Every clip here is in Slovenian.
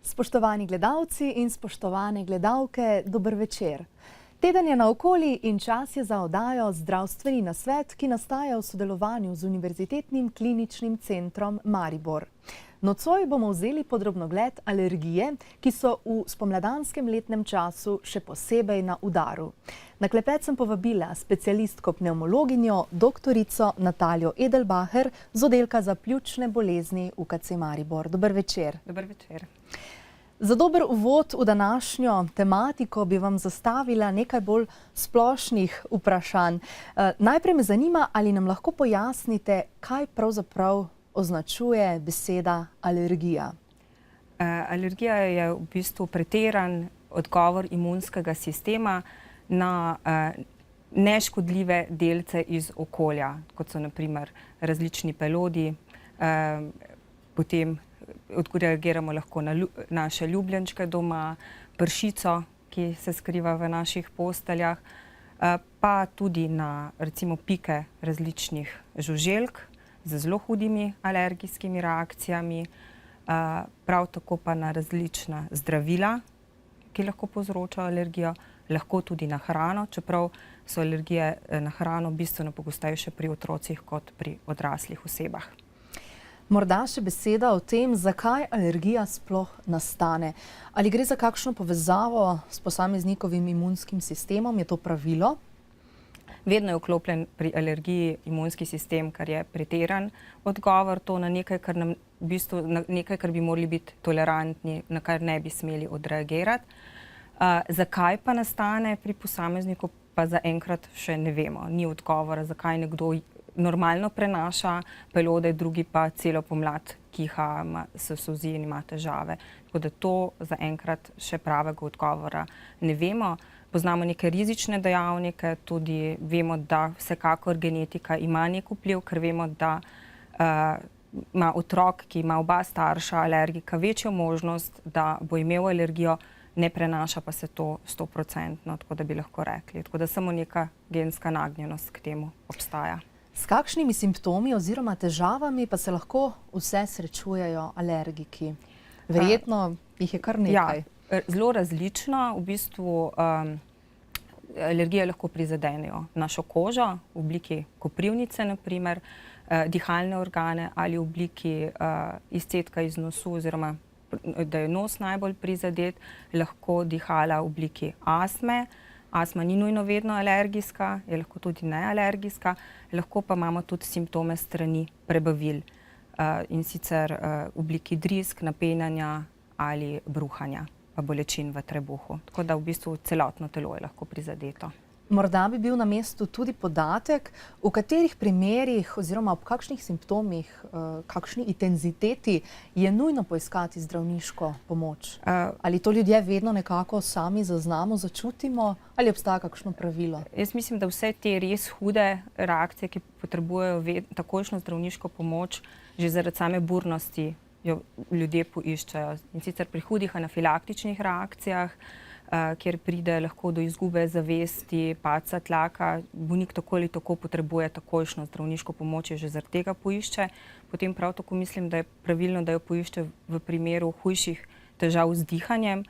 Spoštovani gledalci in spoštovane gledalke, dober večer. Teden je naokoli in čas je za oddajo Zdravstveni nasvet, ki nastaja v sodelovanju z Univerzitetnim kliničnim centrom Maribor. Nocoj bomo vzeli pod drobnogled alergije, ki so v spomladanskem letnem času še posebej na udaru. Na klepet sem povabila specialistko pnevmologinjo, doktorico Nataljo Edelbacher z oddelka za pljučne bolezni UKC Maribor. Dober večer. Dober večer. Za dober uvod v današnjo tematiko bi vam zastavila nekaj bolj splošnih vprašanj. Najprej me zanima, ali nam lahko pojasnite, kaj pravzaprav označuje beseda alergija. Alergija je v bistvu pretiran odgovor imunskega sistema na neškodljive delce iz okolja, kot so na primer različni pelodi, potem odreagiramo lahko na naše ljubljenčke doma, pršico, ki se skriva v naših posteljah, pa tudi na recimo pike različnih žuželk z zelo hudimi alergijskimi reakcijami, prav tako pa na različna zdravila, ki lahko povzročajo alergijo, lahko tudi na hrano, čeprav so alergije na hrano bistveno pogostejše pri otrocih kot pri odraslih osebah. Morda še beseda o tem, zakaj alergija sploh nastane. Ali gre za kakšno povezavo s posameznikovim imunskim sistemom? Je to pravilo? Vedno je vklopljen pri alergiji imunski sistem, kar je pretiran odgovor, to na nekaj, kar nam v bistvu nekaj, kar bi morali biti tolerantni, na kar ne bi smeli odreagirati. Zakaj pa nastane pri posamezniku, pa zaenkrat še ne vemo. Ni odgovora, zakaj nekdo normalno prenaša pelode, drugi pa celo pomlad kiha, se suzi in ima težave. Tako da to zaenkrat še pravega odgovora ne vemo. Poznamo neke rizične dejavnike, tudi vemo, da vsekakor genetika ima nek vpliv, ker vemo, da ima otrok, ki ima oba starša alergika, večjo možnost, da bo imel alergijo, ne prenaša pa se to 100%, tako da bi lahko rekli. Tako da samo neka genska nagnjenost k temu obstaja. S kakšnimi simptomi oziroma težavami pa se lahko vse srečujejo alergiki? Verjetno jih je kar nekaj. Ja, zelo različno. V bistvu alergije lahko prizadenejo našo kožo v obliki koprivnice, na primer, dihalne organe ali v obliki izcedka iz nosu, oziroma da je nos najbolj prizadet, lahko dihala v obliki astme. Astma ni nujno vedno alergijska, je lahko tudi nealergijska, lahko pa imamo tudi simptome strani prebavil, in sicer v obliki drisk, napenjanja ali bruhanja, pa bolečin v trebuhu. Tako da v bistvu celotno telo je lahko prizadeto. Morda bi bil na mestu tudi podatek, v katerih primerih oziroma ob kakšnih simptomih, kakšni intenziteti je nujno poiskati zdravniško pomoč. Ali to ljudje vedno nekako sami zaznamo, začutimo, ali obstaja kakšno pravilo? Jaz mislim, da vse te res hude reakcije, ki potrebujejo takojšnjo zdravniško pomoč, že zaradi same burnosti jo ljudje poiščejo. In sicer pri hudih anafilaktičnih reakcijah, kjer pride lahko do izgube zavesti, padca tlaka, bolnik tako ali tako potrebuje takojšnjo zdravniško pomoč, že zaradi tega poišče. Potem prav tako mislim, da je pravilno, da jo poišče v primeru hujših težav z dihanjem.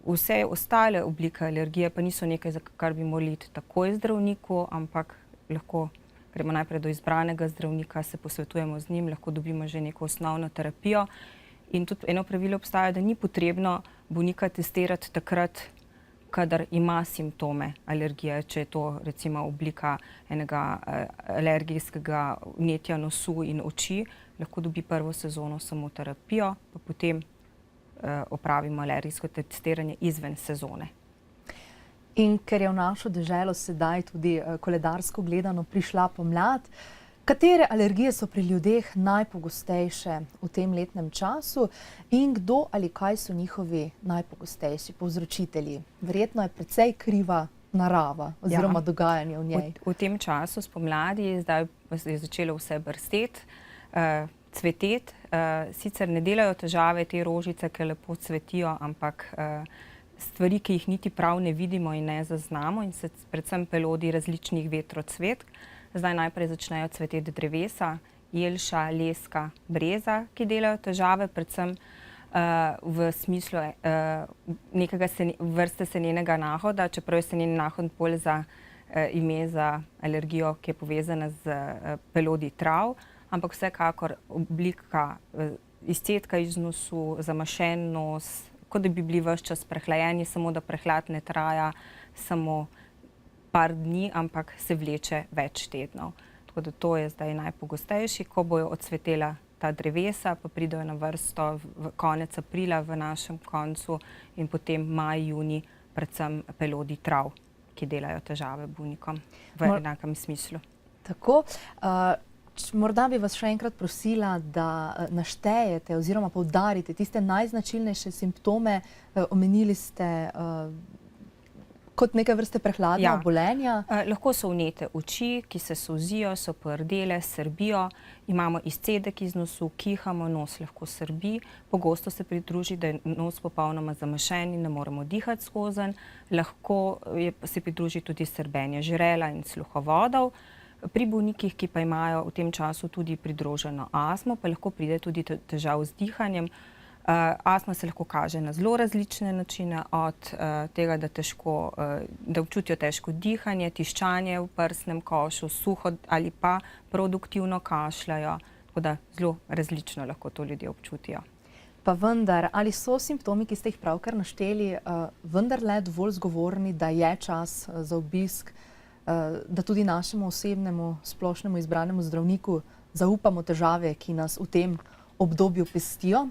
Vse ostale oblike alergije pa niso nekaj, za kar bi morali iti takoj zdravniku, ampak lahko gremo najprej do izbranega zdravnika, se posvetujemo z njim, lahko dobimo že neko osnovno terapijo. In tudi eno pravilo obstaja, da ni potrebno bolnika testirati takrat, kadar ima simptome alergije, če je to recimo oblika enega alergijskega vnetja nosu in oči, lahko dobi prvo sezono samo terapijo, pa potem opravimo alergijsko testiranje izven sezone. In ker je v našo deželo sedaj tudi koledarsko gledano prišla pomlad, katere alergije so pri ljudeh najpogostejše v tem letnem času in kdo ali kaj so njihovi najpogostejši povzročitelji? Verjetno je precej kriva narava oziroma dogajanje v njej. V tem času spomladi zdaj je začelo vse brsteti, cveteti. Sicer ne delajo težave te rožice, ki lepo cvetijo, ampak stvari, ki jih niti prav ne vidimo in ne zaznamo, in se predvsem pelodi različnih vetrocvetk. Zdaj najprej začnejo cveteti drevesa, jelša, leska, breza, ki delajo težave, predvsem v smislu nekega vrste senenega nahoda, čeprav je seneni nahod bolj za ime za alergijo, ki je povezana z pelodi trav, ampak vsekakor oblika izcedka iz nosu, zamašen nos, kot da bi bili ves čas prehlajeni, samo da prehlad ne traja samo par dni, ampak se vleče več tednov. Tako da to je zdaj najpogostejši, ko bojo odsvetela ta drevesa, pa pridejo na vrsto v konec aprila v našem koncu in potem maj, juni, predvsem pelodi trav, ki delajo težave bolnikom v enakem smislu. Tako. Morda bi vas še enkrat prosila, da naštejete oziroma poudarite tiste najznačilnejše simptome. Omenili ste kot neke vrste prehladna obolenja. Lahko so vnete oči, ki se solzijo, so pordele, srbijo, imamo izcedek iz nosu, kihamo, nos lahko srbi, pogosto se pridruži, da je nos popolnoma zamašen in ne moremo dihati skozenj, lahko se pridruži tudi srbenje žrela in sluhovodov. Pri bolnikih, ki pa imajo v tem času tudi pridruženo astmo, pa lahko pride tudi težav z dihanjem. Astma se lahko kaže na zelo različne načine, od tega, da občutijo težko dihanje, tiščanje v prsnem košu, suho ali pa produktivno kašljajo. Tako da zelo različno lahko to ljudje občutijo. Pa vendar, ali so simptomi, ki ste jih pravkar našteli, vendarle dovolj zgovorni, da je čas za obisk, da tudi našemu osebnemu, splošnemu izbranemu zdravniku zaupamo težave, ki nas v tem obdobju pestijo?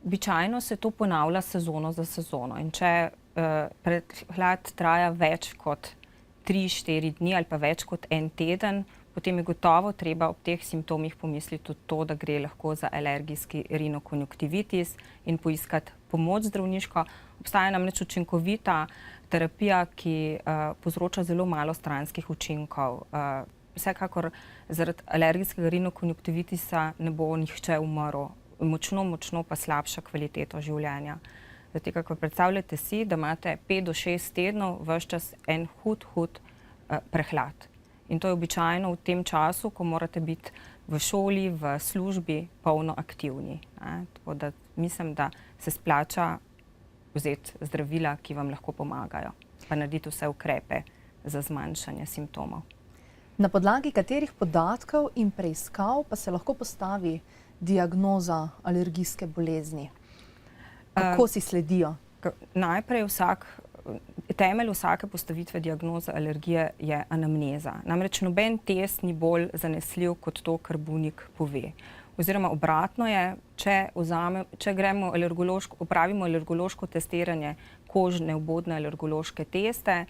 Običajno se to ponavlja sezono za sezono in če prehlad traja več kot 3-4 dni ali pa več kot en teden, potem je gotovo treba ob teh simptomih pomisliti tudi to, da gre lahko za alergijski rinokonjunktivitis in poiskati pomoč zdravniško. Obstaja namreč učinkovita terapija, ki povzroča zelo malo stranskih učinkov. Vsekakor zaradi alergijskega rinokonjunktivitisa ne bo nihče umrl. Močno pa slabša kvaliteto življenja. Zato, kako predstavljate si, da imate 5 do 6 tednov ves čas en hud prehlad. In to je običajno v tem času, ko morate biti v šoli, v službi polno aktivni. Tako da mislim, da se splača vzeti zdravila, ki vam lahko pomagajo, pa narediti vse ukrepe za zmanjšanje simptomov. Na podlagi katerih podatkov in preiskav pa se lahko postavi diagnoza alergijske bolezni? Kako si sledijo? Najprej temelj vsake postavitve diagnoze alergije je anamneza. Namreč noben test ni bolj zanesljiv kot to, kar bolnik pove. Oziroma obratno je, če opravimo alergološko testiranje kožne vbodne alergološke teste,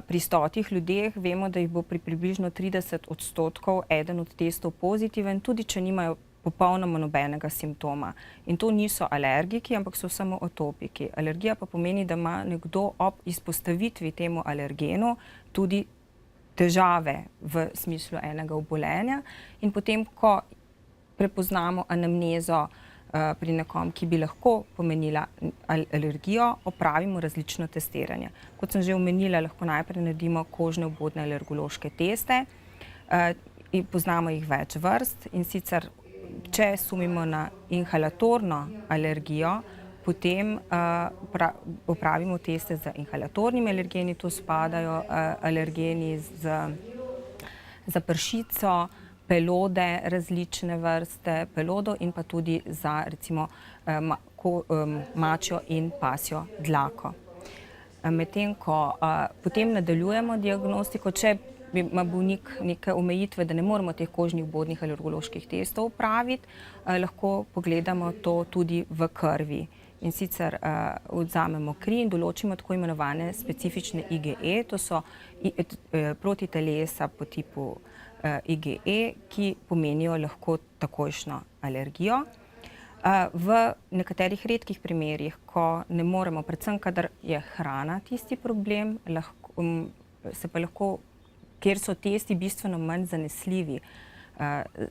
pri 100 ljudeh vemo, da jih bo pri približno 30% eden od testov pozitiven, tudi če nimajo popolnoma nobenega simptoma. In to niso alergiki, ampak so samo atopiki. Alergija pa pomeni, da ima nekdo ob izpostavitvi temu alergenu tudi težave v smislu enega obolenja. In potem, ko prepoznamo anamnezo pri nekom, ki bi lahko pomenila alergijo, opravimo različno testiranje. Kot sem že omenila, lahko najprej naredimo kožne vbodne alergološke teste. Poznamo jih več vrst in sicer, če sumimo na inhalatorno alergijo, potem opravimo teste z inhalatornimi alergeni. Tu spadajo alergeni za pršico, pelode različne vrste pelodov in pa tudi za recimo mačjo in pasjo dlako. Medtem ko potem nadaljujemo diagnostiko, če ima bolnik neke omejitve, da ne moremo teh kožnih vbodnih alergoloških testov opraviti, lahko pogledamo to tudi v krvi. In sicer vzamemo kri in določimo tako imenovane specifične IgE, to so protitelesa po tipu IgE, ki pomenijo lahko takojšnjo alergijo. V nekaterih redkih primerih, ko ne moremo, predvsem kadar je hrana tisti problem, kjer so testi bistveno manj zanesljivi,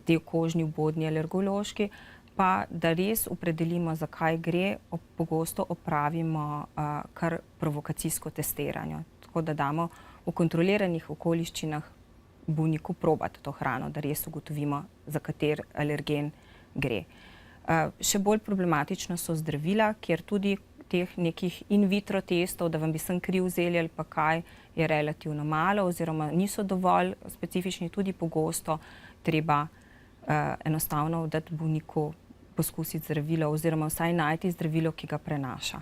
te kožni vbodni alergološki, pa da res opredelimo, zakaj gre, pogosto opravimo kar provokacijsko testiranje. Tako da damo v kontroliranih okoliščinah bolniku probati to hrano, da res ugotovimo, za kater alergen gre. Še bolj problematična so zdravila, kjer tudi teh nekih in vitro testov, da vam bi sem kri vzeli ali pa kaj, je relativno malo oziroma niso dovolj specifični, tudi pogosto treba enostavno dati bolniku poskusiti zdravilo oziroma vsaj najti zdravilo, ki ga prenaša.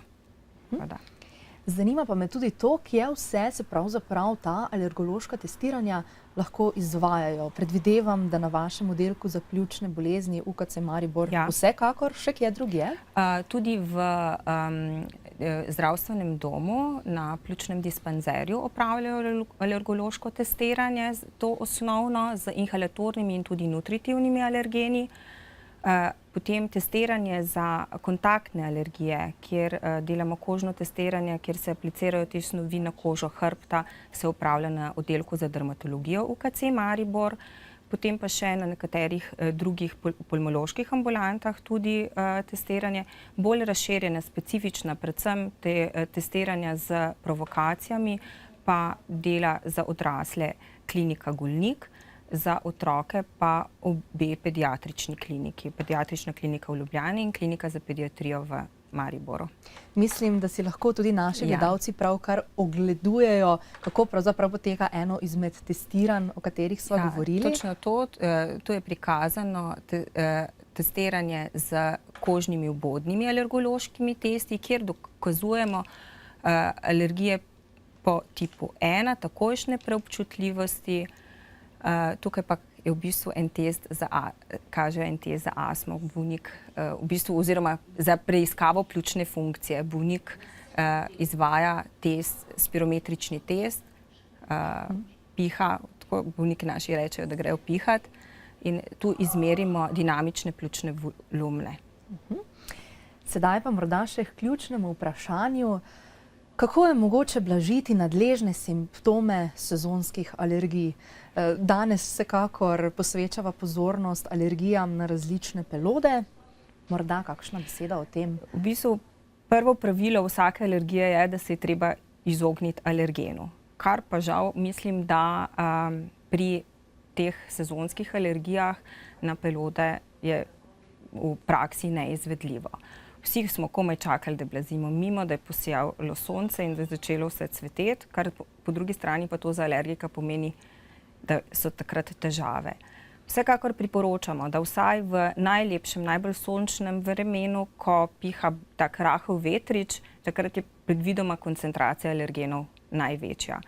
Zanima pa me tudi to, kje vse se pravzaprav ta alergološka testiranja lahko izvajajo. Predvidevam, da na vašem oddelku za pljučne bolezni UKC Maribor vsekakor še kje drugje? Tudi v zdravstvenem domu na pljučnem dispanzerju opravljajo alergološko testiranje, to osnovno z inhalatornimi in tudi nutritivnimi alergeni. Potem testiranje za kontaktne alergije, kjer delamo kožno testiranje, kjer se aplicirajo te snovi na kožo hrbta, se opravlja na oddelku za dermatologijo UKC Maribor. Potem pa še na nekaterih drugih pulmoloških ambulantah tudi testiranje. Bolj razširjena, specifična, predvsem testiranja z provokacijami, pa dela za odrasle klinika Golnik, za otroke pa obe pediatrični kliniki. Pediatrična klinika v Ljubljani in klinika za pediatrijo v Mariboru. Mislim, da si lahko tudi naši gledalci pravkar ogledujejo, kako pravzaprav poteka eno izmed testiranj, o katerih sva govorili. Točno to. To je prikazano testiranje z kožnimi vbodnimi alergološkimi testi, kjer dokazujemo alergije po tipu 1, takojšnje preobčutljivosti. Tukaj pa je v bistvu en test kaže en test za astmo. Bolnik v bistvu oziroma za preiskavo pljučne funkcije. Bolnik izvaja test, spirometrični test, piha, tako bolniki naši rečejo, da grejo pihat, in tu izmerimo dinamične pljučne volumne. Sedaj pa morda še k ključnemu vprašanju. Kako je mogoče blažiti nadležne simptome sezonskih alergij? Danes vsekakor posvečava pozornost alergijam na različne pelode. Morda kakšna beseda o tem? V bistvu prvo pravilo vsake alergije je, da se je treba izogniti alergenu. Kar pa žal mislim, da pri teh sezonskih alergijah na pelode je v praksi neizvedljivo. Vsi smo komaj čakali, da blazimo mimo, da je posijalo sonce in da je začelo vse cveteti, kar po drugi strani pa to za alergika pomeni, da so takrat težave. Vsekakor priporočamo, da vsaj v najlepšem, najbolj sončnem vremenu, ko piha tak rahel vetrič, takrat je predvidoma koncentracija alergenov največja.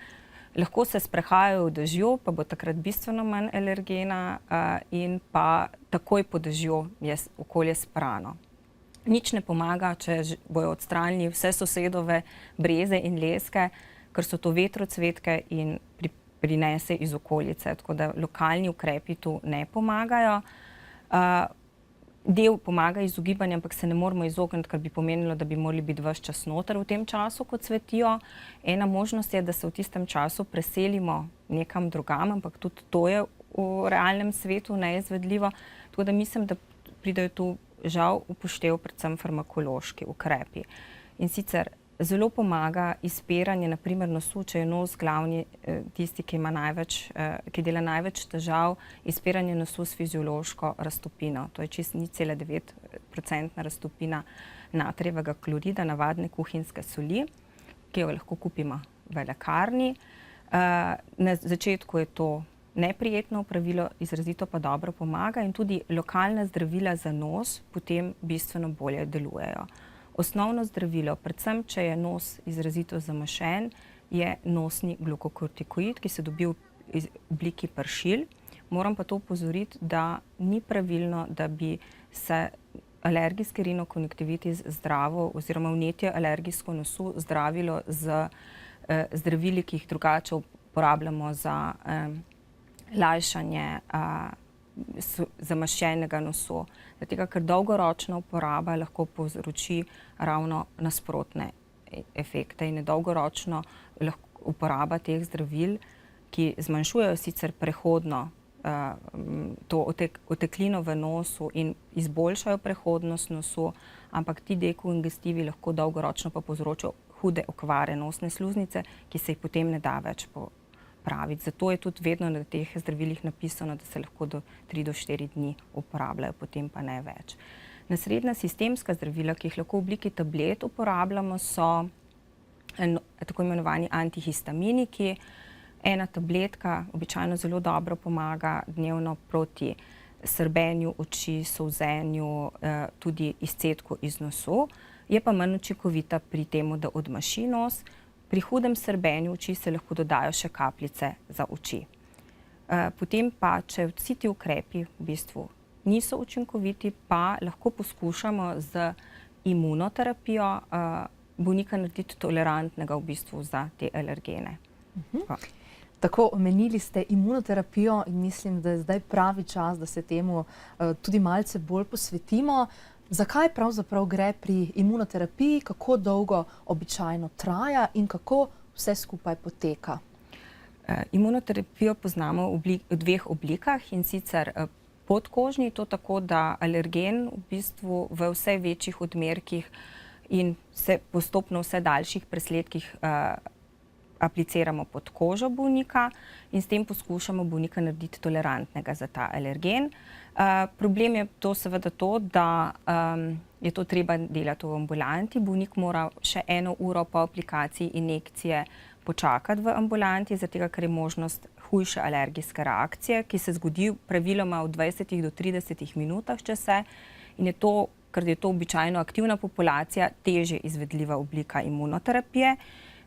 Lahko se sprehajajo v dežju, pa bo takrat bistveno manj alergena in pa takoj po dežju je okolje sprano. Nič ne pomaga, če bojo odstranili vse sosedove breze in leske, ker so to vetrocvetke in prinese iz okolice, tako da lokalni ukrepi tu ne pomagajo. Del pomaga izogibanje, ampak se ne moramo izogniti, ker bi pomenilo, da bi morali biti ves čas noter v tem času, ko cvetijo. Ena možnost je, da se v tistem času preselimo nekam drugam, ampak tudi to je v realnem svetu neizvedljivo. Tako da mislim, da pridejo tu žal upoštev predvsem farmakološki ukrepi. In sicer zelo pomaga izpiranje, na primer nosu, če je nos glavni tisti, ki dela največ težav, izpiranje nosu s fiziološko raztopino. To je čist 0,9% raztopina natrijevega klorida, navadne kuhinjske soli, ki jo lahko kupimo v lekarni. Na začetku je to neprijetno opravilo, izrazito pa dobro pomaga in tudi lokalna zdravila za nos potem bistveno bolje delujejo. Osnovno zdravilo, predvsem če je nos izrazito zamašen, je nosni glukokortikoid, ki se dobi v obliki pršil. Moram pa to opozoriti, da ni pravilno, da bi se alergijski rinokonjuktivitis zdravo oziroma vnetje alergijsko nosu zdravilo z zdravili, ki jih drugače uporabljamo za lajšanje zamaščenega nosu. Zato, ker dolgoročna uporaba lahko povzroči ravno nasprotne efekte in je dolgoročno uporaba teh zdravil, ki zmanjšujejo sicer prehodno to oteklino v nosu in izboljšajo prehodnost nosu, ampak ti dekoingestivi lahko dolgoročno pa povzročijo hude okvare nosne sluznice, ki se jih potem ne da več popraviti. Zato je tudi vedno na teh zdravilih napisano, da se lahko do 3 do 4 dni uporabljajo, potem pa ne več. Naslednja sistemska zdravila, ki jih lahko v obliki tablet uporabljamo, so tako imenovani antihistaminiki. Ena tabletka običajno zelo dobro pomaga dnevno proti srbenju oči, solzenju, tudi izcedku iz nosu. Je pa manj učinkovita pri tem, da odmaši nos. Pri hudem srbenju oči se lahko dodajo še kapljice za oči. Potem pa, če vsi ti ukrepi v bistvu niso učinkoviti, pa lahko poskušamo z imunoterapijo bolnika narediti tolerantnega v bistvu za te alergene. Tako, omenili ste imunoterapijo in mislim, da je zdaj pravi čas, da se temu tudi malce bolj posvetimo. Zakaj pravzaprav gre pri imunoterapiji, kako dolgo običajno traja in kako vse skupaj poteka? Imunoterapijo poznamo v dveh oblikah, in sicer podkožni, to tako, da alergen v bistvu v vse večjih odmerkih in postopno vse daljših presledkih apliciramo pod kožo bolnika in s tem poskušamo bolnika narediti tolerantnega za ta alergen. Problem je to seveda to, da je to treba delati v ambulanti. Bolnik mora še 1 uro po aplikaciji injekcije počakati v ambulanti, zato ker je možnost hujše alergijske reakcije, ki se zgodi praviloma v 20 do 30 minutah, če se, in je to, ker je to običajno aktivna populacija, težje izvedljiva oblika imunoterapije.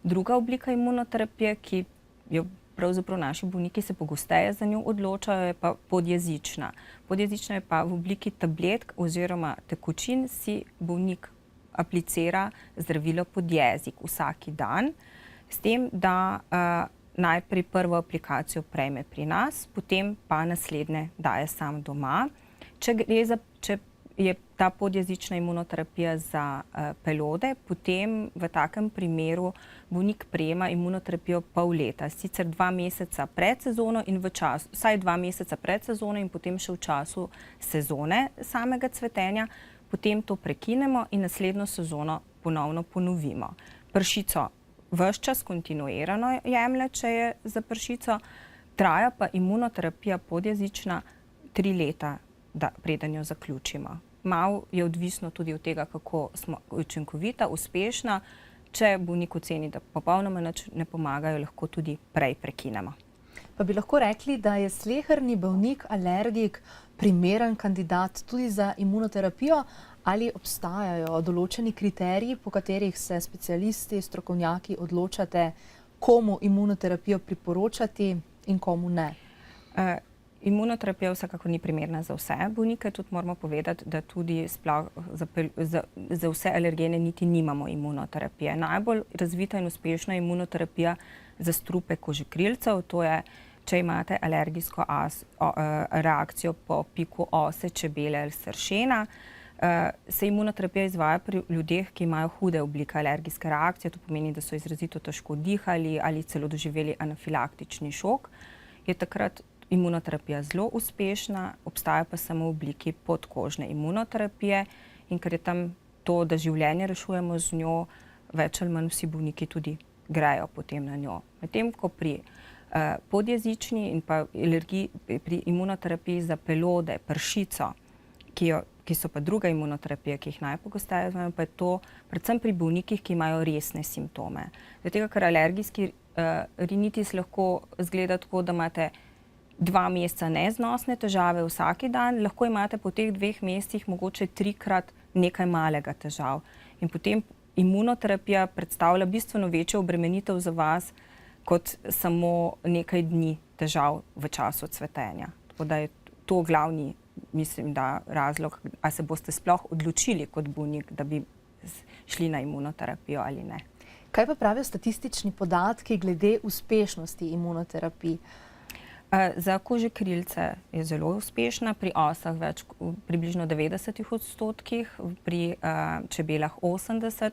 Druga oblika imunoterapije, ki jo pravzaprav naši bolniki se pogosteje za njo odločajo, je pa podjezična. Podjezična je pa v obliki tabletk oziroma tekočin si bolnik aplicira zdravilo pod jezik vsak dan, s tem, da najprej prvo aplikacijo prejme pri nas, potem pa naslednje daje sam doma. Če je ta podjezična imunoterapija za pelode, potem v takem primeru bolnik prejema imunoterapijo pol leta, sicer 2 meseca pred sezono in vsaj 2 meseca pred sezono in potem še v času sezone samega cvetenja, potem to prekinemo in naslednjo sezono ponovno ponovimo. Pršico ves čas kontinuirano jemlje, če je za pršico, traja pa imunoterapija podjezična 3 leta, preden jo zaključimo. Malo je odvisno tudi od tega, kako smo učinkovita, uspešna. Če bolnik oceni, da popolnoma nič ne pomagajo, lahko tudi prej prekinemo. Pa bi lahko rekli, da je sleherni bolnik alergik primeren kandidat tudi za imunoterapijo, ali obstajajo določeni kriteriji, po katerih se specialisti, strokovnjaki odločate, komu imunoterapijo priporočati in komu ne? Imunoterapija vsekakor ni primerna za vse bolnike, tudi moramo povedati, da tudi sploh za vse alergene niti nimamo imunoterapije. Najbolj razvita in uspešna imunoterapija za strupe kožekrilcev, to je, če imate alergijsko reakcijo po piku ose, čebele ali sršena, se imunoterapija izvaja pri ljudeh, ki imajo hude oblike alergijske reakcije, to pomeni, da so izrazito težko dihali ali celo doživeli anafilaktični šok. Je takrat imunoterapija zelo uspešna, obstaja pa samo v obliki podkožne imunoterapije, in ker je tam to, da življenje rešujemo z njo, več ali manj vsi bolniki tudi grejo potem na njo. Medtem ko pri podjezični in pa pri imunoterapiji za pelode, pršico, ki so pa druga imunoterapija, ki jih najpogosteje izvajamo, pa je to predvsem pri bolnikih, ki imajo resne simptome. Zato, ker alergijski rinitis lahko izgleda tako, da imate 2 meseca neznosne težave vsak dan, lahko imate po teh 2 mesecih mogoče 3-krat nekaj malega težav. In potem imunoterapija predstavlja bistveno večjo obremenitev za vas, kot samo nekaj dni težav v času cvetenja. Tako da je to glavni, mislim, da razlog, a se boste sploh odločili kot bolnik, da bi šli na imunoterapijo ali ne. Kaj pa pravijo statistični podatki glede uspešnosti imunoterapij? Za kožekrilce je zelo uspešna, pri osah približno 90%, pri čebelah 80%.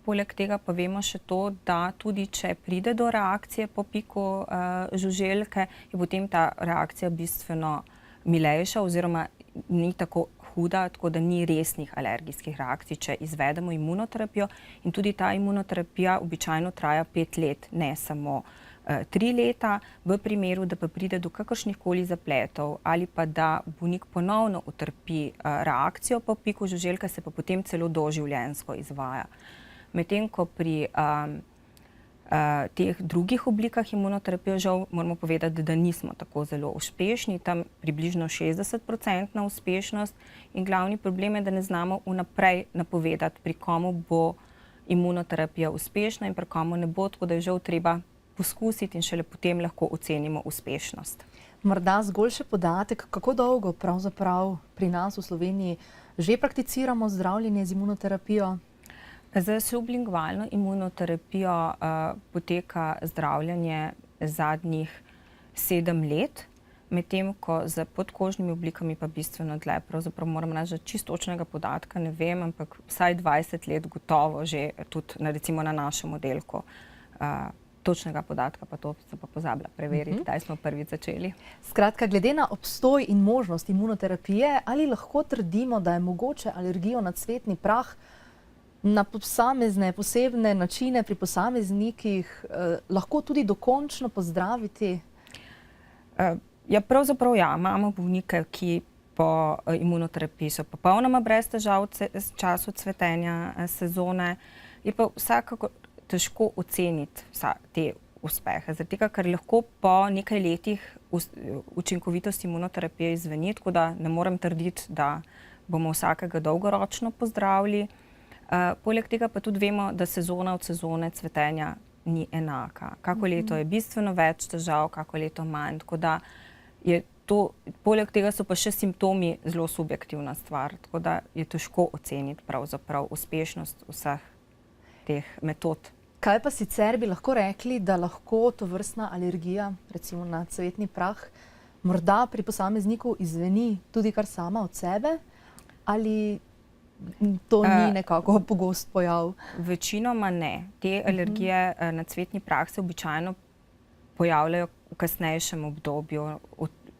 Poleg tega pa vemo še to, da tudi če pride do reakcije po piku žuželke, je potem ta reakcija bistveno milejša oziroma ni tako huda, tako da ni resnih alergijskih reakcij, če izvedemo imunoterapijo. In tudi ta imunoterapija običajno traja 5 let, ne samo 3 leta, v primeru, da pa pride do kakršnih koli zapletov ali pa da bolnik ponovno utrpi reakcijo po piku žuželke, se pa potem celo doživljenjsko izvaja. Medtem ko pri teh drugih oblikah imunoterapije žal moramo povedati, da nismo tako zelo uspešni, tam približno 60% uspešnost in glavni problem je, da ne znamo vnaprej napovedati, pri komu bo imunoterapija uspešna in pri komu ne bo, tako da je žal treba poskusiti in šele potem lahko ocenimo uspešnost. Morda zgolj še podatek, kako dolgo pravzaprav pri nas v Sloveniji že prakticiramo zdravljenje z imunoterapijo? Za sublingualno imunoterapijo poteka zdravljenje zadnjih 7 let, medtem ko z podkožnimi oblikami pa bistveno dlje. Pravzaprav moram reči, da čisto točnega podatka ne vem, ampak vsaj 20 let gotovo že tudi recimo na našem oddelku. Točnega podatka pa to se pa pozabila preveriti, kdaj smo prvič začeli. Skratka, glede na obstoj in možnost imunoterapije, ali lahko trdimo, da je mogoče alergijo na cvetni prah na posamezne posebne načine pri posameznikih lahko tudi dokončno pozdraviti? Ja, pravzaprav ja. Imamo bolnike, ki po imunoterapiji so popolnoma brez težav v času cvetenja sezone. Je pa vsakako težko oceniti te uspehe, zaradi tega, ker lahko po nekaj letih učinkovitost imunoterapije izzveni, tako da ne morem trditi, da bomo vsakega dolgoročno pozdravili. Poleg tega pa tudi vemo, da sezona od sezone cvetenja ni enaka. Kako leto je bistveno več težav, kako leto manj, tako da je to, poleg tega so pa še simptomi zelo subjektivna stvar, tako da je težko oceniti pravzaprav uspešnost vseh teh metod. Kaj pa sicer bi lahko rekli, da lahko tovrstna alergija, recimo na cvetni prah, morda pri posamezniku izzveni tudi kar sama od sebe, ali to ni nekako pogost pojav? Večinoma ne. Te alergije na cvetni prah se običajno pojavljajo v kasnejšem obdobju.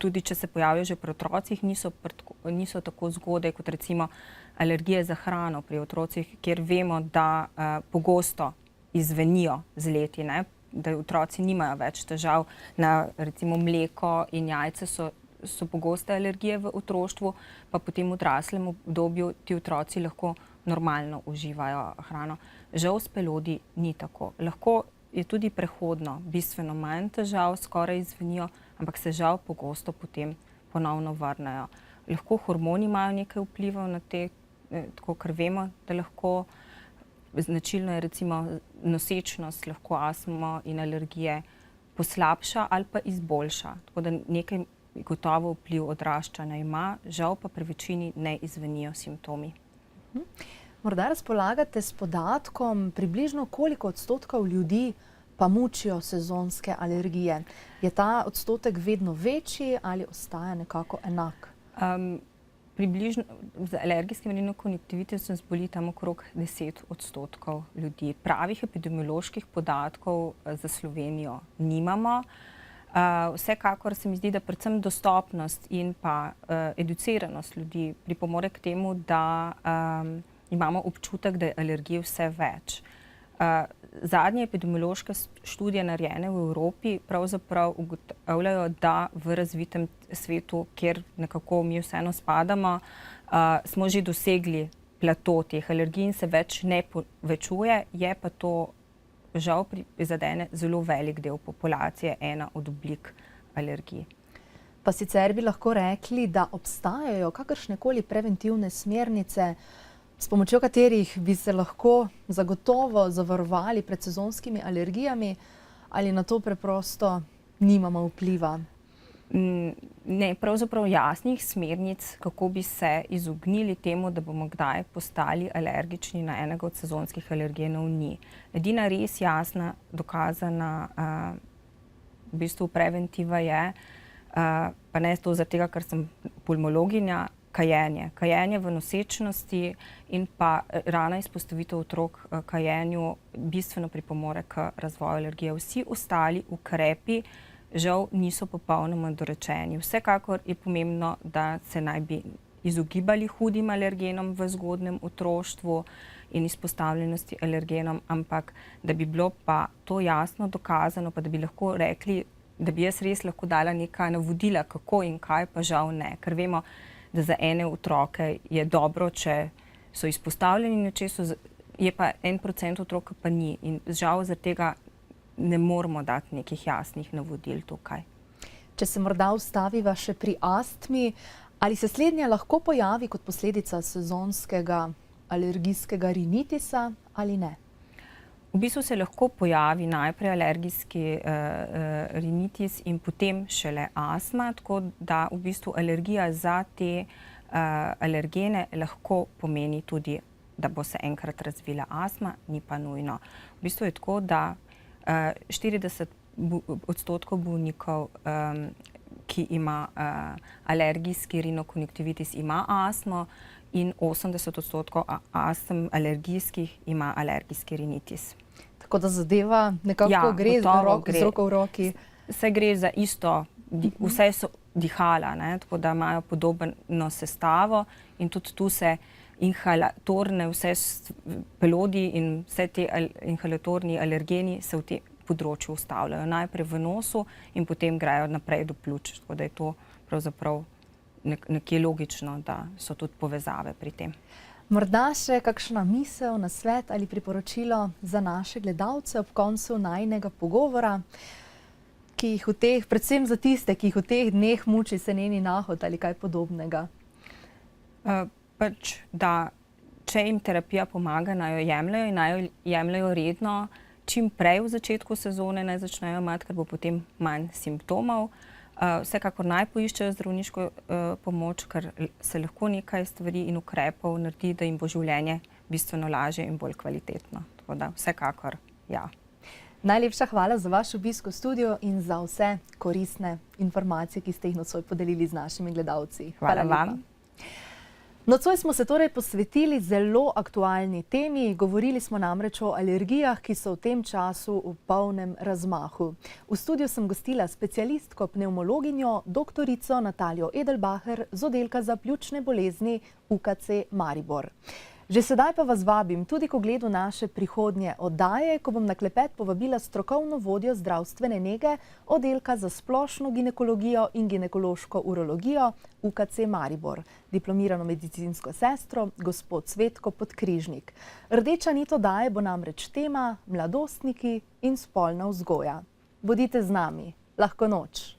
Tudi če se pojavljajo že pri otrocih, niso tako zgodaj kot recimo alergije za hrano pri otrocih, kjer vemo, da pogosto izzvenijo z leti, da otroci nimajo več težav na recimo mleko in jajce so pogoste alergije v otroštvu, pa potem v odraslem obdobju ti otroci lahko normalno uživajo hrano. Žal s pelodi ni tako. Lahko je tudi prehodno bistveno manj težav, skoraj izzvenijo, ampak se žal pogosto potem ponovno vrnejo. Lahko hormoni imajo nekaj vplivov na te, tako ker vemo, da lahko značilno je recimo nosečnost, lahko astmo in alergije poslabša ali pa izboljša. Tako da nekaj gotovo vpliv odraščanja ima, žal pa pri večini ne izzvenijo simptomi. Morda razpolagate s podatkom, približno koliko odstotkov ljudi pa mučijo sezonske alergije? Je ta odstotek vedno večji ali ostaja nekako enak? Približno z alergijskim rinokonjunktivitisom zboli tam okrog 10% ljudi. Pravih epidemioloških podatkov za Slovenijo nimamo. Vsekakor se mi zdi, da predvsem dostopnost in pa educiranost ljudi pripomore k temu, da imamo občutek, da je alergij vse več. Zadnje epidemiološke študije narejene v Evropi pravzaprav ugotavljajo, da v razvitem svetu, kjer nekako mi vseeno spadamo, smo že dosegli plato teh alergij in se več ne povečuje, je pa to žal prizadene zelo velik del populacije, ena od oblik alergij. Pa sicer bi lahko rekli, da obstajajo kakršnekoli preventivne smernice, s pomočjo katerih bi se lahko zagotovo zavarovali pred sezonskimi alergijami, ali na to preprosto nimamo vpliva? Ne, pravzaprav jasnih smernic, kako bi se izognili temu, da bomo kdaj postali alergični na enega od sezonskih alergenov, ni. Edina res jasna, dokazana v bistvu preventiva je, pa ne to zaradi tega, ker sem pulmologinja, kajenje. Kajenje v nosečnosti in pa rana izpostavitev otrok kajenju bistveno pripomore k razvoju alergije. Vsi ostali ukrepi žal niso popolnoma dorečeni. Vsekakor je pomembno, da se naj bi izogibali hudim alergenom v zgodnjem otroštvu in izpostavljenosti alergenom, ampak da bi bilo pa to jasno dokazano, pa da bi lahko rekli, da bi jaz res lahko dala neka navodila, kako in kaj, pa žal ne. Ker vemo, da za ene otroke je dobro, če so izpostavljeni nečesu, je pa 1% otrok pa ni. In žal zaradi tega ne moramo dati nekih jasnih navodil tukaj. Če se morda ustaviva še pri astmi, ali se slednja lahko pojavi kot posledica sezonskega alergijskega rinitisa ali ne? V bistvu se lahko pojavi najprej alergijski rinitis in potem šele astma, tako da v bistvu alergija za te alergene lahko pomeni tudi, da bo se enkrat razvila astma, ni pa nujno. V bistvu je tako, da 40% bolnikov, ki ima alergijski rinokonjunktivitis, ima astmo in 80% astm alergijskih ima alergijski rinitis. Tako da zadeva nekako gre z roko v roki. Vse gre za isto, vse so dihala, tako da imajo podobno sestavo in tudi tu se inhalatorne vse pelodi in vse te inhalatorni alergeni se v tem področju ustavljajo. Najprej v nosu in potem grejo naprej do pljuč. Tako da je to pravzaprav nekje logično, da so tudi povezave pri tem. Morda še kakšna misel, nasvet ali priporočilo za naše gledalce ob koncu najinega pogovora, ki jih v teh, predvsem za tiste, ki jih v teh dneh muči seneni nahod ali kaj podobnega? Pač, da če jim terapija pomaga, naj jo jemljajo in naj jo jemljajo redno, čim prej v začetku sezone naj začnejo imeti, ker bo potem manj simptomov. Vsekakor naj poiščejo zdravniško pomoč, ker se lahko nekaj stvari in ukrepov naredi, da jim bo življenje bistveno lažje in bolj kvalitetno. Tako da vsekakor, ja. Najlepša hvala za vaš obisk v studiu in za vse koristne informacije, ki ste jih nocoj podelili z našimi gledalci. Hvala vam. Nocoj smo se torej posvetili zelo aktualni temi. Govorili smo namreč o alergijah, ki so v tem času v polnem razmahu. V studiu sem gostila specialistko pnevmologinjo doktorico Natalijo Edelbacher z oddelka za pljučne bolezni UKC Maribor. Že sedaj pa vas vabim tudi k ogledu naše prihodnje oddaje, ko bom na klepet povabila strokovno vodjo zdravstvene nege oddelka za splošno ginekologijo in ginekološko urologijo UKC Maribor, diplomirano medicinsko sestro, gospod Cvetko Podkrižnik. Rdeča nit oddaje bo namreč tema mladostniki in spolna vzgoja. Bodite z nami. Lahko noč.